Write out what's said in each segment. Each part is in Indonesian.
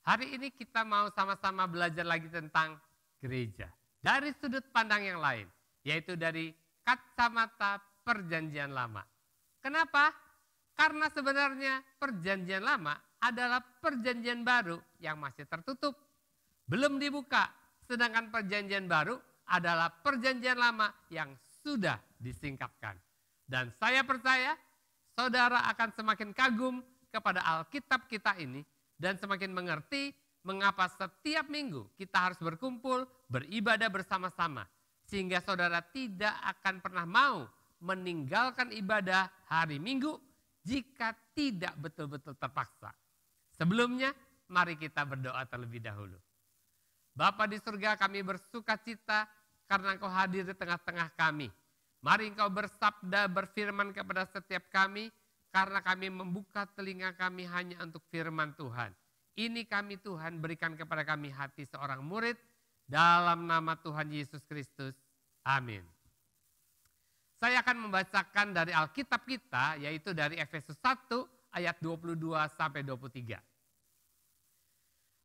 Hari ini kita mau sama-sama belajar lagi tentang gereja. Dari sudut pandang yang lain, yaitu dari kacamata perjanjian lama. Kenapa? Karena sebenarnya perjanjian lama adalah perjanjian baru yang masih tertutup. Belum dibuka, sedangkan perjanjian baru adalah perjanjian lama yang sudah disingkapkan. Dan saya percaya saudara akan semakin kagum kepada Alkitab kita ini dan semakin mengerti mengapa setiap minggu kita harus berkumpul, beribadah bersama-sama. Sehingga saudara tidak akan pernah mau meninggalkan ibadah hari Minggu jika tidak betul-betul terpaksa. Sebelumnya, mari kita berdoa terlebih dahulu. Bapa di surga, kami bersuka cita karena Engkau hadir di tengah-tengah kami. Mari Engkau bersabda, berfirman kepada setiap kami, karena kami membuka telinga kami hanya untuk firman Tuhan. Ini kami Tuhan, berikan kepada kami hati seorang murid, dalam nama Tuhan Yesus Kristus. Amin. Saya akan membacakan dari Alkitab kita, yaitu dari Efesus 1 ayat 22 sampai 23.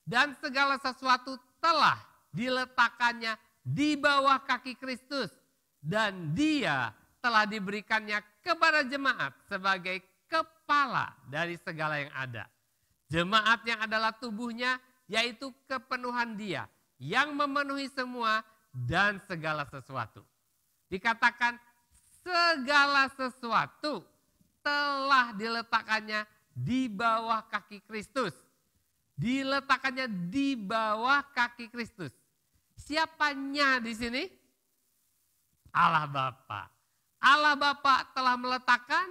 Dan segala sesuatu telah diletakkannya di bawah kaki Kristus, dan Dia telah diberikannya kepada jemaat sebagai kepala dari segala yang ada. Jemaat yang adalah tubuhnya, yaitu kepenuhan Dia yang memenuhi semua dan segala sesuatu. Dikatakan segala sesuatu telah diletakkannya di bawah kaki Kristus. Diletakkannya di bawah kaki Kristus. Siapanya di sini? Allah Bapa. Allah Bapa telah meletakkan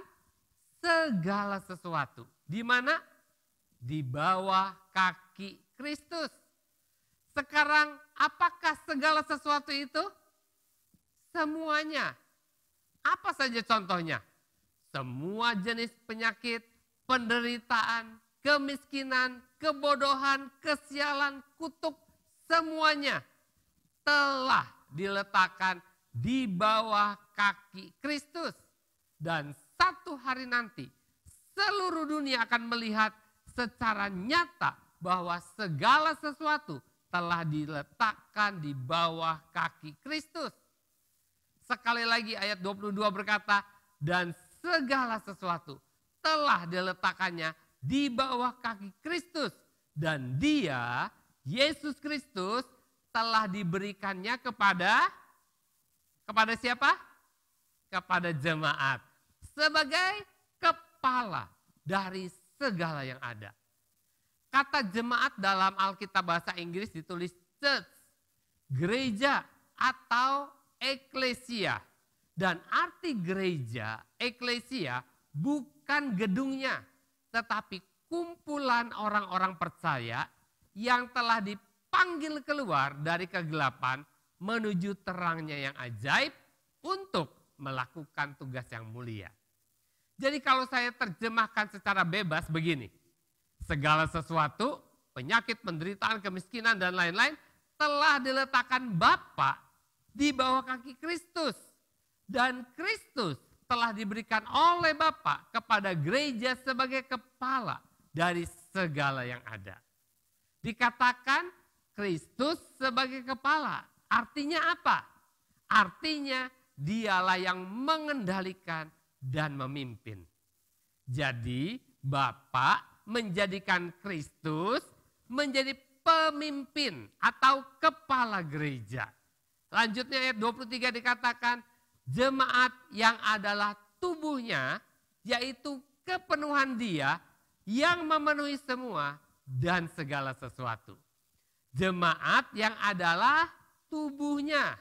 segala sesuatu. Di mana? Di bawah kaki Kristus. Sekarang apakah segala sesuatu itu? Semuanya. Apa saja contohnya? Semua jenis penyakit, penderitaan, kemiskinan, kebodohan, kesialan, kutuk, semuanya telah diletakkan di bawah kaki Kristus. Dan satu hari nanti seluruh dunia akan melihat secara nyata bahwa segala sesuatu telah diletakkan di bawah kaki Kristus. Sekali lagi ayat 22 berkata, dan segala sesuatu telah diletakkannya di bawah kaki Kristus. Dan Dia, Yesus Kristus, telah diberikannya kepada siapa? Kepada jemaat. Sebagai kepala dari segala yang ada. Kata jemaat dalam Alkitab bahasa Inggris ditulis church, gereja atau eklesia. Dan arti gereja, eklesia bukan gedungnya, tetapi kumpulan orang-orang percaya yang telah dipanggil keluar dari kegelapan menuju terangnya yang ajaib untuk melakukan tugas yang mulia. Jadi kalau saya terjemahkan secara bebas begini, segala sesuatu, penyakit, penderitaan, kemiskinan dan lain-lain telah diletakkan Bapa di bawah kaki Kristus. Dan Kristus telah diberikan oleh Bapa kepada gereja sebagai kepala dari segala yang ada. Dikatakan Kristus sebagai kepala. Artinya apa? Artinya Dialah yang mengendalikan dan memimpin. Jadi Bapa menjadikan Kristus menjadi pemimpin atau kepala gereja. Lanjutnya ayat 23 dikatakan jemaat yang adalah tubuhnya, yaitu kepenuhan Dia yang memenuhi semua dan segala sesuatu. Jemaat yang adalah tubuhnya.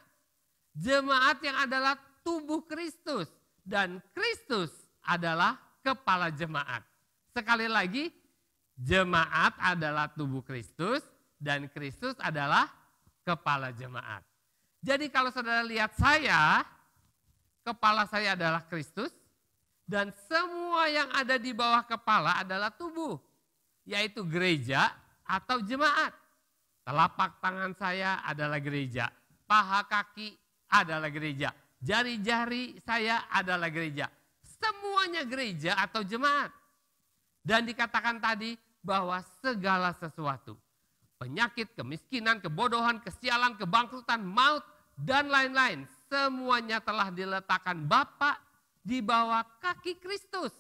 Jemaat yang adalah tubuh Kristus. Dan Kristus adalah kepala jemaat. Sekali lagi, jemaat adalah tubuh Kristus dan Kristus adalah kepala jemaat. Jadi kalau saudara lihat saya, kepala saya adalah Kristus dan semua yang ada di bawah kepala adalah tubuh, yaitu gereja atau jemaat. Telapak tangan saya adalah gereja, paha kaki adalah gereja, jari-jari saya adalah gereja. Semuanya gereja atau jemaat. Dan dikatakan tadi bahwa segala sesuatu. penyakit, kemiskinan, kebodohan, kesialan, kebangkrutan, maut, dan lain-lain. Semuanya telah diletakkan Bapa di bawah kaki Kristus.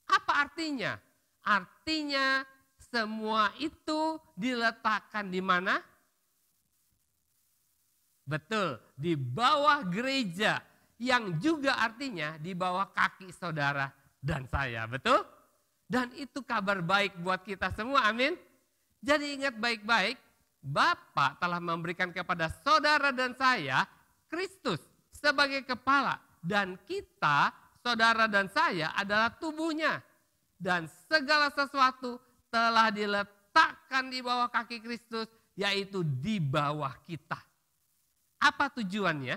Apa artinya? Artinya semua itu diletakkan di mana? Betul, di bawah gereja, yang juga artinya di bawah kaki saudara dan saya, betul? Dan itu kabar baik buat kita semua, amin. Jadi ingat baik-baik, Bapa telah memberikan kepada saudara dan saya Kristus sebagai kepala, dan kita, saudara dan saya adalah tubuhnya. Dan segala sesuatu telah diletakkan di bawah kaki Kristus, yaitu di bawah kita. Apa tujuannya?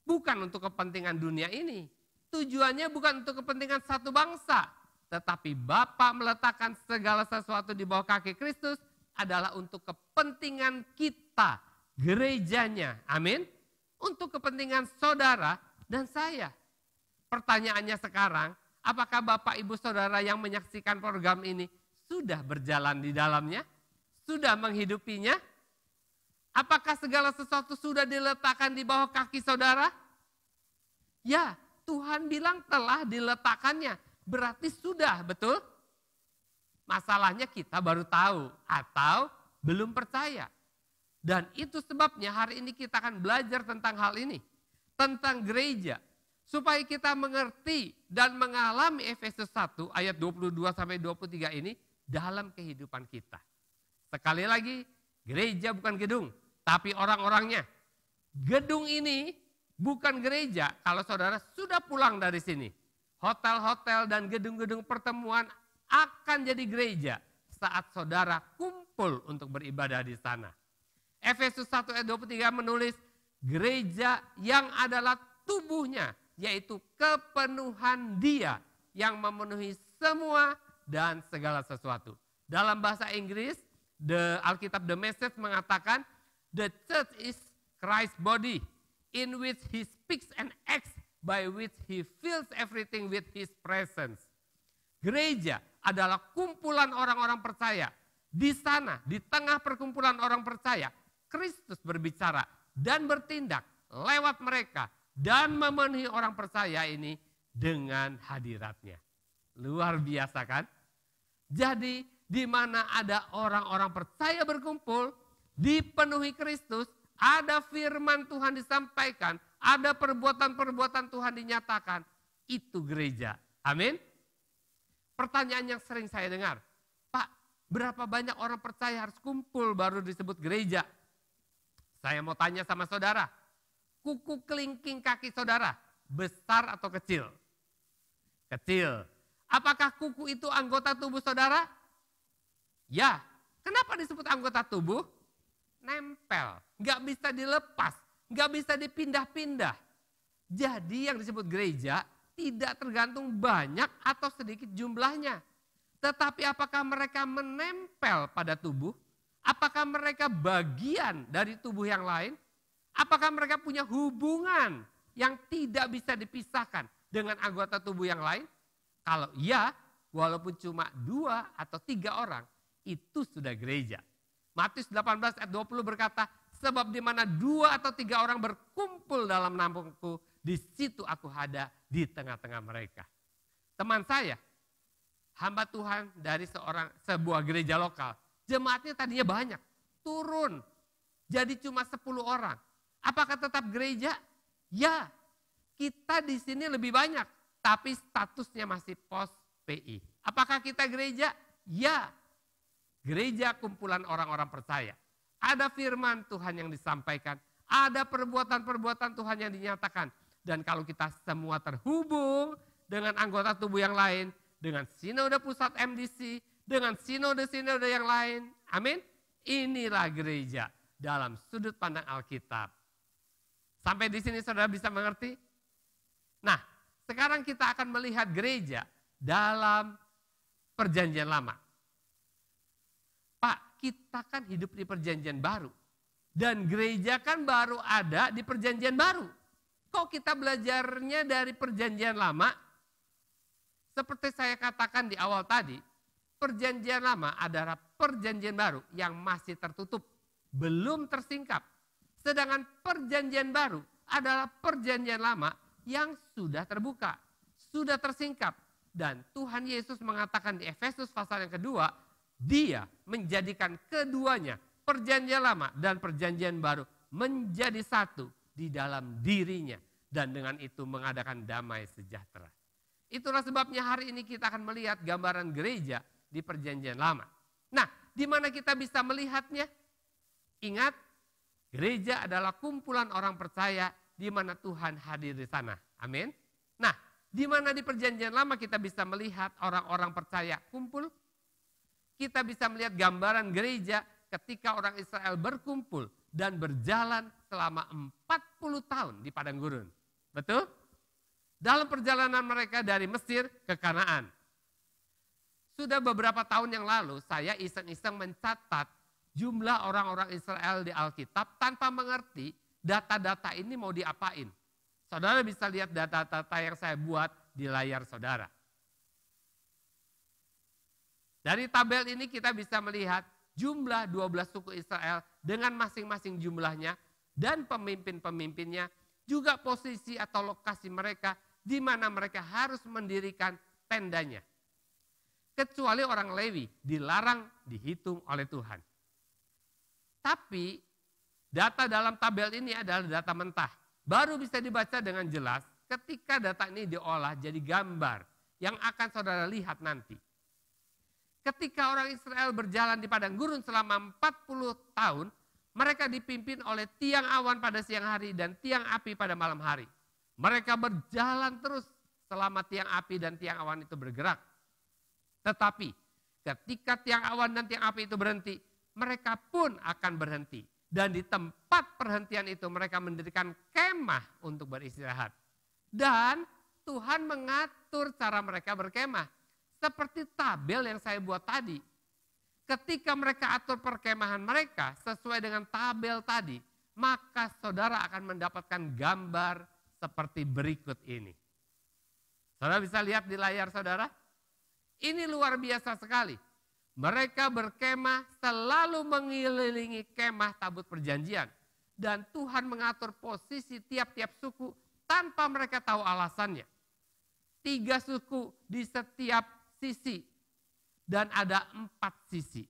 Bukan untuk kepentingan dunia ini. Tujuannya bukan untuk kepentingan satu bangsa. Tetapi Bapa meletakkan segala sesuatu di bawah kaki Kristus adalah untuk kepentingan kita, gerejanya. Amin. Untuk kepentingan saudara dan saya. Pertanyaannya sekarang, apakah Bapak Ibu Saudara yang menyaksikan program ini sudah berjalan di dalamnya? Sudah menghidupinya? Apakah segala sesuatu sudah diletakkan di bawah kaki saudara? Ya, Tuhan bilang telah diletakkannya. Berarti sudah, betul? Masalahnya kita baru tahu atau belum percaya. Dan itu sebabnya hari ini kita akan belajar tentang hal ini. Tentang gereja. Supaya kita mengerti dan mengalami Efesus 1 ayat 22-23 ini dalam kehidupan kita. Sekali lagi, gereja bukan gedung, tapi orang-orangnya. Gedung ini bukan gereja kalau saudara sudah pulang dari sini. Hotel-hotel dan gedung-gedung pertemuan akan jadi gereja saat saudara kumpul untuk beribadah di sana. Efesus 1 ayat 23 menulis gereja yang adalah tubuhnya, yaitu kepenuhan Dia yang memenuhi semua dan segala sesuatu. Dalam bahasa Inggris, Alkitab The Message mengatakan, the church is Christ's body, in which he speaks and acts, by which he fills everything with his presence. Gereja adalah kumpulan orang-orang percaya. Di sana, di tengah perkumpulan orang percaya, Kristus berbicara dan bertindak lewat mereka dan memenuhi orang percaya ini dengan hadiratnya. Luar biasa kan? Jadi di mana ada orang-orang percaya berkumpul, dipenuhi Kristus, ada firman Tuhan disampaikan, ada perbuatan-perbuatan Tuhan dinyatakan, itu gereja. Amin. Pertanyaan yang sering saya dengar, Pak, berapa banyak orang percaya harus kumpul baru disebut gereja? Saya mau tanya sama saudara, kuku kelingking kaki saudara besar atau kecil? Kecil. Apakah kuku itu anggota tubuh saudara? Ya. Kenapa disebut anggota tubuh? Nempel, nggak bisa dilepas, nggak bisa dipindah-pindah. Jadi yang disebut gereja tidak tergantung banyak atau sedikit jumlahnya. Tetapi apakah mereka menempel pada tubuh? Apakah mereka bagian dari tubuh yang lain? Apakah mereka punya hubungan yang tidak bisa dipisahkan dengan anggota tubuh yang lain? Kalau iya, walaupun cuma 2 atau 3 orang, itu sudah gereja. Matius 18 ayat 20 berkata, sebab di mana 2 atau 3 orang berkumpul dalam namungku, di situ aku ada di tengah-tengah mereka. Teman saya, hamba Tuhan dari sebuah gereja lokal, jemaatnya tadinya banyak, turun jadi cuma 10 orang. Apakah tetap gereja? Ya, kita di sini lebih banyak, tapi statusnya masih pos PI. Apakah kita gereja? Ya. Gereja kumpulan orang-orang percaya. Ada firman Tuhan yang disampaikan. Ada perbuatan-perbuatan Tuhan yang dinyatakan. Dan kalau kita semua terhubung dengan anggota tubuh yang lain, dengan sinode pusat MDC, dengan sinode-sinode yang lain. Amin. Inilah gereja dalam sudut pandang Alkitab. Sampai di sini saudara bisa mengerti? Nah, sekarang kita akan melihat gereja dalam perjanjian lama. Pak, kita kan hidup di perjanjian baru. Dan gereja kan baru ada di perjanjian baru. Kok kita belajarnya dari perjanjian lama? Seperti saya katakan di awal tadi, perjanjian lama adalah perjanjian baru yang masih tertutup, belum tersingkap. Sedangkan perjanjian baru adalah perjanjian lama yang sudah terbuka, sudah tersingkap. Dan Tuhan Yesus mengatakan di Efesus pasal yang kedua, Dia menjadikan keduanya, perjanjian lama dan perjanjian baru, menjadi satu di dalam dirinya. Dan dengan itu mengadakan damai sejahtera. Itulah sebabnya hari ini kita akan melihat gambaran gereja di perjanjian lama. Nah, di mana kita bisa melihatnya? Ingat, gereja adalah kumpulan orang percaya di mana Tuhan hadir di sana. Amin. Nah, di mana di perjanjian lama kita bisa melihat orang-orang percaya kumpul? Kita bisa melihat gambaran gereja ketika orang Israel berkumpul dan berjalan selama 40 tahun di padang gurun. Betul? Dalam perjalanan mereka dari Mesir ke Kanaan. Sudah beberapa tahun yang lalu saya iseng-iseng mencatat jumlah orang-orang Israel di Alkitab tanpa mengerti data-data ini mau diapain. Saudara bisa lihat data-data yang saya buat di layar saudara. Dari tabel ini kita bisa melihat jumlah 12 suku Israel dengan masing-masing jumlahnya dan pemimpin-pemimpinnya, juga posisi atau lokasi mereka di mana mereka harus mendirikan tendanya. Kecuali orang Lewi dilarang dihitung oleh Tuhan. Tapi data dalam tabel ini adalah data mentah. Baru bisa dibaca dengan jelas ketika data ini diolah jadi gambar yang akan saudara lihat nanti. Ketika orang Israel berjalan di padang gurun selama 40 tahun, mereka dipimpin oleh tiang awan pada siang hari dan tiang api pada malam hari. Mereka berjalan terus selama tiang api dan tiang awan itu bergerak. Tetapi ketika tiang awan dan tiang api itu berhenti, mereka pun akan berhenti. Dan di tempat perhentian itu mereka mendirikan kemah untuk beristirahat. Dan Tuhan mengatur cara mereka berkemah. Seperti tabel yang saya buat tadi. Ketika mereka atur perkemahan mereka sesuai dengan tabel tadi, maka saudara akan mendapatkan gambar seperti berikut ini. Saudara bisa lihat di layar saudara? Ini luar biasa sekali. Mereka berkemah selalu mengelilingi kemah tabut perjanjian. Dan Tuhan mengatur posisi tiap-tiap suku tanpa mereka tahu alasannya. 3 suku di setiap sisi. Dan ada 4 sisi.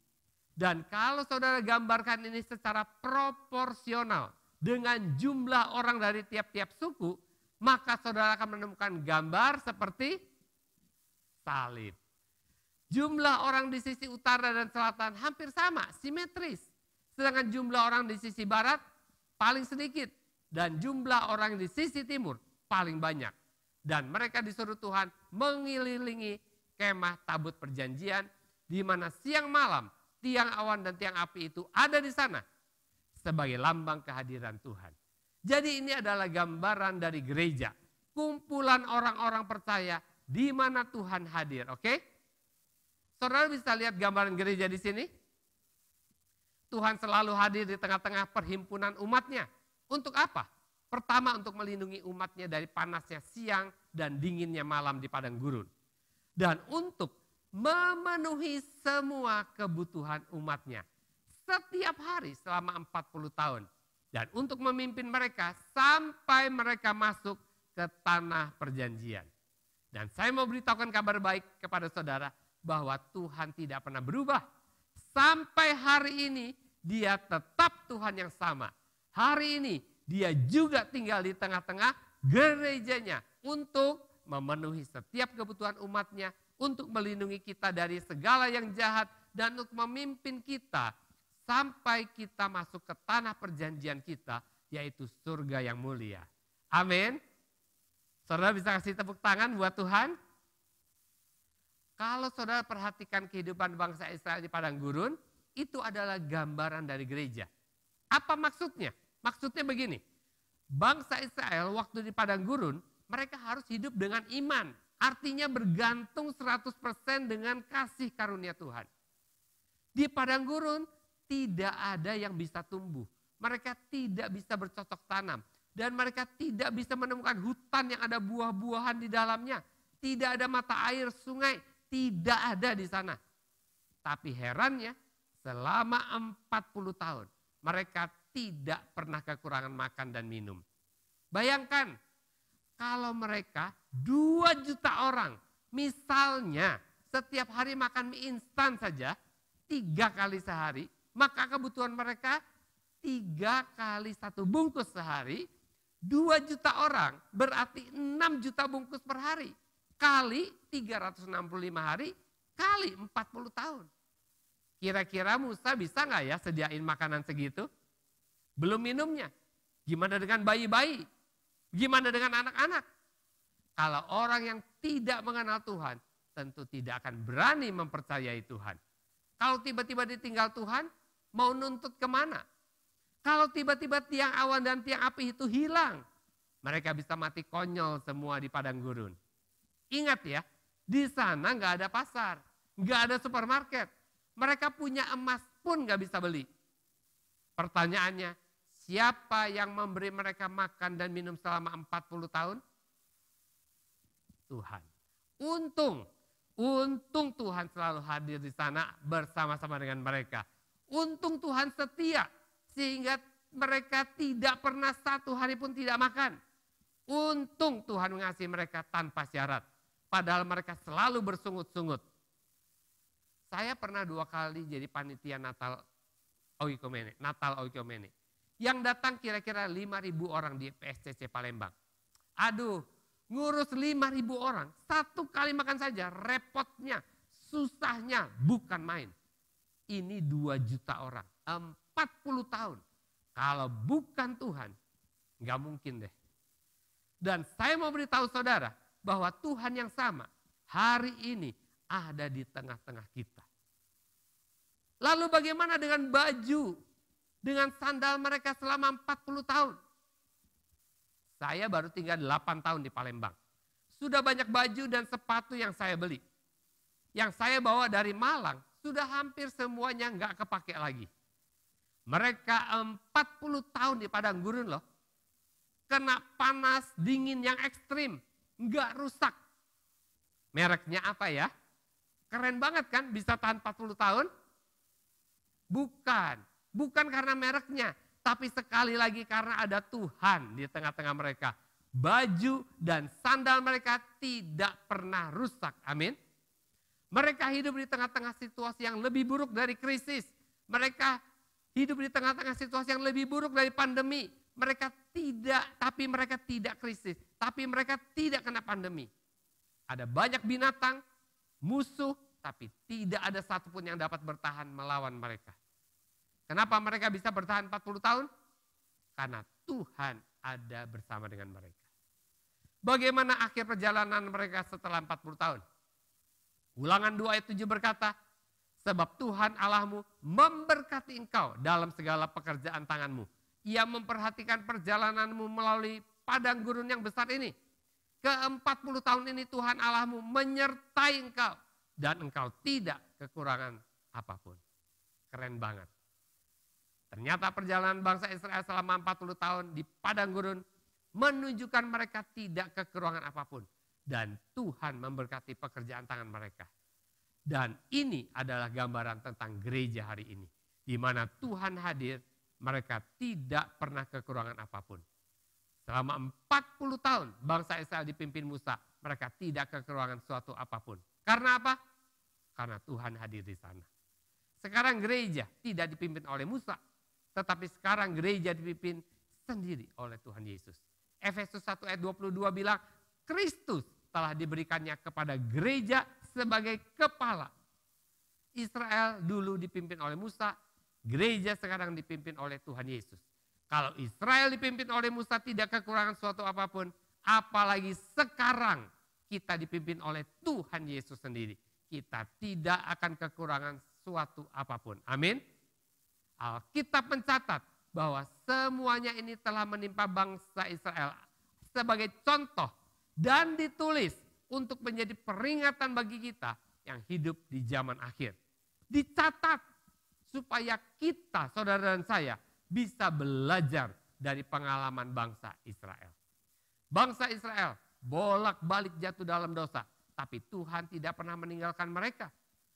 Dan kalau saudara gambarkan ini secara proporsional dengan jumlah orang dari tiap-tiap suku, maka saudara akan menemukan gambar seperti salib. Jumlah orang di sisi utara dan selatan hampir sama, simetris. Sedangkan jumlah orang di sisi barat paling sedikit. Dan jumlah orang di sisi timur paling banyak. Dan mereka disuruh Tuhan mengelilingi kemah tabut perjanjian, di mana siang malam tiang awan dan tiang api itu ada di sana sebagai lambang kehadiran Tuhan. Jadi ini adalah gambaran dari gereja, kumpulan orang-orang percaya di mana Tuhan hadir, oke? Saudara bisa lihat gambaran gereja di sini? Tuhan selalu hadir di tengah-tengah perhimpunan umatnya. Untuk apa? Pertama, untuk melindungi umatnya dari panasnya siang dan dinginnya malam di padang gurun. Dan untuk memenuhi semua kebutuhan umatnya setiap hari selama 40 tahun. Dan untuk memimpin mereka sampai mereka masuk ke tanah perjanjian. Dan saya mau beritahukan kabar baik kepada saudara bahwa Tuhan tidak pernah berubah. Sampai hari ini Dia tetap Tuhan yang sama. Hari ini Dia juga tinggal di tengah-tengah gerejanya untuk memenuhi setiap kebutuhan umatnya, untuk melindungi kita dari segala yang jahat, dan untuk memimpin kita sampai kita masuk ke tanah perjanjian kita, yaitu surga yang mulia. Amin. Saudara bisa kasih tepuk tangan buat Tuhan? Kalau saudara perhatikan kehidupan bangsa Israel di padang gurun, itu adalah gambaran dari gereja. Apa maksudnya? Maksudnya begini, bangsa Israel waktu di padang gurun, mereka harus hidup dengan iman. Artinya bergantung 100% dengan kasih karunia Tuhan. Di padang gurun tidak ada yang bisa tumbuh. Mereka tidak bisa bercocok tanam. Dan mereka tidak bisa menemukan hutan yang ada buah-buahan di dalamnya. Tidak ada mata air sungai. Tidak ada di sana. Tapi herannya selama 40 tahun mereka tidak pernah kekurangan makan dan minum. Bayangkan kalau mereka 2 juta orang, misalnya setiap hari makan mie instan saja 3 kali sehari, maka kebutuhan mereka 3 kali 1 bungkus sehari, 2 juta orang berarti 6 juta bungkus per hari. Kali 365 hari, kali 40 tahun. Kira-kira Musa bisa nggak ya sediain makanan segitu? Belum minumnya. Gimana dengan bayi-bayi? Gimana dengan anak-anak? Kalau orang yang tidak mengenal Tuhan, tentu tidak akan berani mempercayai Tuhan. Kalau tiba-tiba ditinggal Tuhan, mau nuntut kemana? Kalau tiba-tiba tiang awan dan tiang api itu hilang, mereka bisa mati konyol semua di padang gurun. Ingat ya, di sana nggak ada pasar, nggak ada supermarket. Mereka punya emas pun nggak bisa beli. Pertanyaannya, siapa yang memberi mereka makan dan minum selama 40 tahun? Tuhan. Untung Tuhan selalu hadir di sana bersama-sama dengan mereka. Untung Tuhan setia sehingga mereka tidak pernah 1 hari pun tidak makan. Untung Tuhan mengasihi mereka tanpa syarat. Padahal mereka selalu bersungut-sungut. Saya pernah 2 kali jadi panitia Natal Oikomene. Yang datang kira-kira 5.000 orang di PSCC Palembang. Aduh, ngurus 5.000 orang, 1 kali makan saja, repotnya, susahnya bukan main. Ini 2 juta orang, 40 tahun. Kalau bukan Tuhan, nggak mungkin deh. Dan saya mau beritahu saudara, bahwa Tuhan yang sama hari ini ada di tengah-tengah kita. Lalu bagaimana dengan baju, dengan sandal mereka selama 40 tahun? Saya baru tinggal 8 tahun di Palembang. Sudah banyak baju dan sepatu yang saya beli. Yang saya bawa dari Malang, sudah hampir semuanya nggak kepake lagi. Mereka 40 tahun di padang gurun loh. Kena panas, dingin yang ekstrim. Nggak rusak. Mereknya apa ya? Keren banget kan bisa tahan 40 tahun? Bukan karena mereknya. Tapi sekali lagi karena ada Tuhan di tengah-tengah mereka. Baju dan sandal mereka tidak pernah rusak. Amin. Mereka hidup di tengah-tengah situasi yang lebih buruk dari krisis. Mereka hidup di tengah-tengah situasi yang lebih buruk dari pandemi. Mereka tidak krisis. Tapi mereka tidak kena pandemi. Ada banyak binatang, musuh, tapi tidak ada satupun yang dapat bertahan melawan mereka. Kenapa mereka bisa bertahan 40 tahun? Karena Tuhan ada bersama dengan mereka. Bagaimana akhir perjalanan mereka setelah 40 tahun? Ulangan 2 ayat 7 berkata, sebab Tuhan Allahmu memberkati engkau dalam segala pekerjaan tanganmu. Ia memperhatikan perjalananmu melalui padang gurun yang besar ini. Ke-40 tahun ini Tuhan Allahmu menyertai engkau. Dan engkau tidak kekurangan apapun. Keren banget. Ternyata perjalanan bangsa Israel selama 40 tahun di padang gurun menunjukkan mereka tidak kekurangan apapun. Dan Tuhan memberkati pekerjaan tangan mereka. Dan ini adalah gambaran tentang gereja hari ini. Di mana Tuhan hadir, mereka tidak pernah kekurangan apapun. Selama 40 tahun bangsa Israel dipimpin Musa, mereka tidak kekurangan suatu apapun. Karena apa? Karena Tuhan hadir di sana. Sekarang gereja tidak dipimpin oleh Musa, tetapi sekarang gereja dipimpin sendiri oleh Tuhan Yesus. Efesus 1 ayat 22 bilang, Kristus telah diberikannya kepada gereja sebagai kepala. Israel dulu dipimpin oleh Musa, gereja sekarang dipimpin oleh Tuhan Yesus. Kalau Israel dipimpin oleh Musa tidak kekurangan suatu apapun, apalagi sekarang kita dipimpin oleh Tuhan Yesus sendiri. Kita tidak akan kekurangan suatu apapun. Amin. Alkitab mencatat bahwa semuanya ini telah menimpa bangsa Israel sebagai contoh dan ditulis untuk menjadi peringatan bagi kita yang hidup di zaman akhir. Dicatat supaya kita, saudara dan saya, bisa belajar dari pengalaman bangsa Israel. Bangsa Israel bolak-balik jatuh dalam dosa, tapi Tuhan tidak pernah meninggalkan mereka.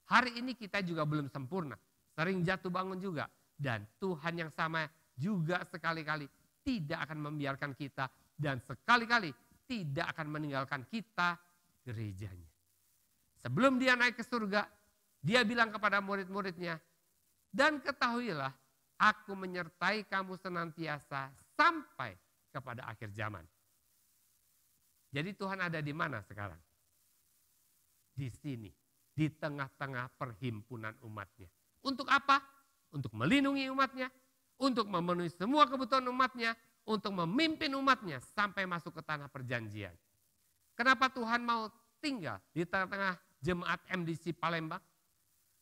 Hari ini kita juga belum sempurna. sering jatuh bangun juga. Dan Tuhan yang sama juga sekali-kali tidak akan membiarkan kita dan sekali-kali tidak akan meninggalkan kita, gerejanya. Sebelum dia naik ke surga, dia bilang kepada murid-muridnya, dan ketahuilah aku menyertai kamu senantiasa sampai kepada akhir zaman. Jadi Tuhan ada di mana sekarang? Di sini, di tengah-tengah perhimpunan umatnya. Untuk apa? Untuk melindungi umatnya, untuk memenuhi semua kebutuhan umatnya, untuk memimpin umatnya sampai masuk ke tanah perjanjian. Kenapa Tuhan mau tinggal di tengah-tengah jemaat MDC Palembang?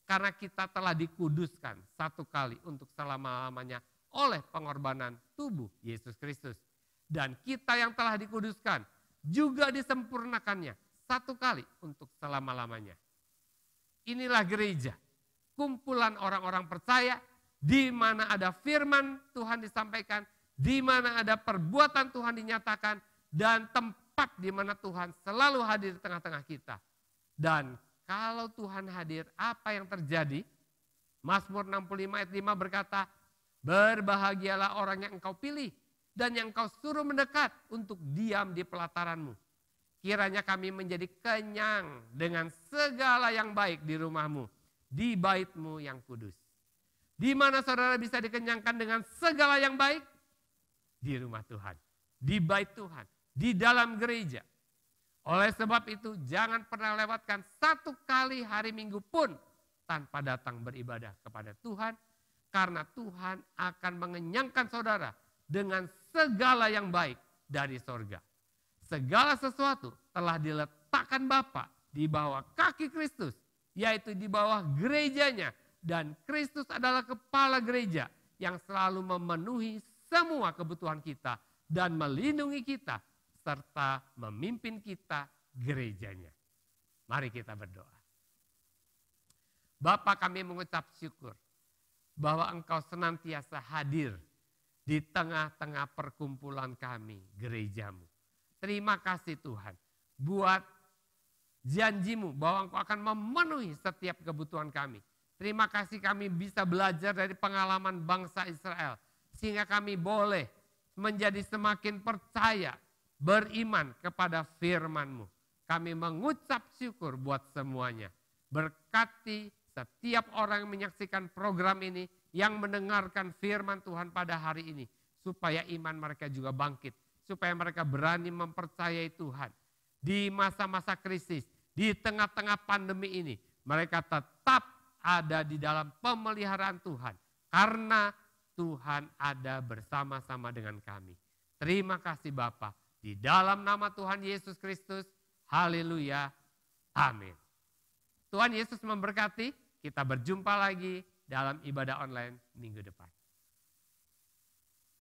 Karena kita telah dikuduskan satu kali untuk selama-lamanya oleh pengorbanan tubuh Yesus Kristus. Dan kita yang telah dikuduskan juga disempurnakannya satu kali untuk selama-lamanya. Inilah gereja, kumpulan orang-orang percaya di mana ada firman Tuhan disampaikan, di mana ada perbuatan Tuhan dinyatakan, dan tempat di mana Tuhan selalu hadir di tengah-tengah kita. Dan kalau Tuhan hadir, apa yang terjadi? Mazmur 65 ayat 5 berkata, berbahagialah orang yang engkau pilih dan yang engkau suruh mendekat untuk diam di pelataranmu. Kiranya kami menjadi kenyang dengan segala yang baik di rumahmu, di baitmu yang kudus. Di mana saudara bisa dikenyangkan dengan segala yang baik? Di rumah Tuhan, di bait Tuhan, di dalam gereja. Oleh sebab itu jangan pernah lewatkan satu kali hari Minggu pun tanpa datang beribadah kepada Tuhan. Karena Tuhan akan mengenyangkan saudara dengan segala yang baik dari sorga. Segala sesuatu telah diletakkan Bapa di bawah kaki Kristus, yaitu di bawah gerejanya. Dan Kristus adalah kepala gereja yang selalu memenuhi semua kebutuhan kita dan melindungi kita serta memimpin kita, gerejanya. Mari kita berdoa. Bapa, kami mengucap syukur bahwa Engkau senantiasa hadir di tengah-tengah perkumpulan kami, gerejamu. Terima kasih Tuhan buat janjimu bahwa Engkau akan memenuhi setiap kebutuhan kami. Terima kasih kami bisa belajar dari pengalaman bangsa Israel sehingga kami boleh menjadi semakin percaya, beriman kepada firman-Mu. Kami mengucap syukur buat semuanya. Berkati setiap orang yang menyaksikan program ini, yang mendengarkan firman Tuhan pada hari ini. Supaya iman mereka juga bangkit. Supaya mereka berani mempercayai Tuhan. Di masa-masa krisis, di tengah-tengah pandemi ini, mereka tetap ada di dalam pemeliharaan Tuhan. Karena Tuhan ada bersama-sama dengan kami. Terima kasih Bapa. Di dalam nama Tuhan Yesus Kristus, haleluya, amin. Tuhan Yesus memberkati, kita berjumpa lagi dalam ibadah online minggu depan.